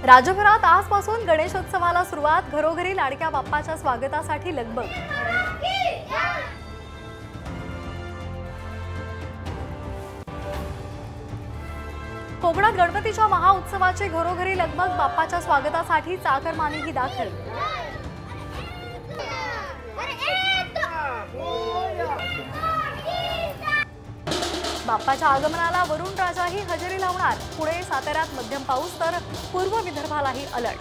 राज्यभरात आजपासून गणेशोत्सवाला सुरुवात, घरोघरी लाडक्या बाप्पाच्या स्वागतासाठी लगबग। कोकणात गणपतीच्या महाउत्सवाची घरोघरी लगबग, बाप्पाच्या स्वागतासाठी चाकरमानीही दाखल। बाप्पाच्या आगमनाला वरुण राजाही हजेरी लावणार। पुणे साताऱ्यात मध्यम पाऊस तर पूर्व विदर्भालाही अलर्ट।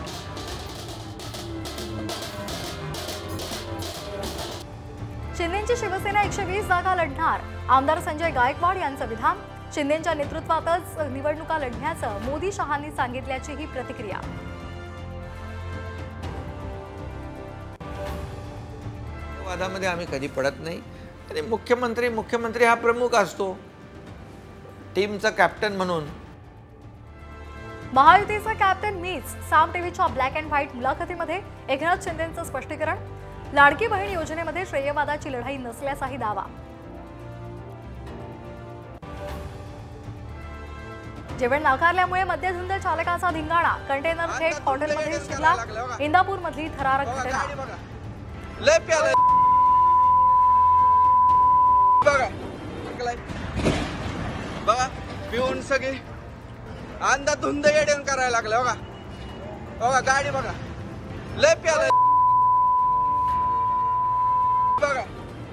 शिंदेची शिवसेना 120 जागा लढणार, आमदार संजय गायकवाड यांचं विधान। शिंदेच्या नेतृत्वातच निवडणुका लढण्याचं मोदी शहांनी सांगितल्याची ही प्रतिक्रिया। वादामध्ये आम्ही कधी पडत नाही आणि मुख्यमंत्री हा प्रमुख असतो टीमचा कॅप्टन म्हणून। महायुतीचा कॅप्टन मीच, साम टीव्हीच्या ब्लॅक अँड व्हाईट मुलाखतीमध्ये एकनाथ शिंदेंचं स्पष्टीकरण। लाडकी बहीण योजनेमध्ये श्रेयवादाची लढाई नसल्याचाही दावा। जेवण नाकारल्यामुळे मद्यधुंद चालकाचा धिंगाणा, कंटेनर थेट हॉटेलमध्ये शिरला। इंदापूरमधली थरारक घटना। बघा पिऊन सगळे अंधाधुंद येडण करायला लागले। बघा बघा गाडी बघा लय प्याला बघा।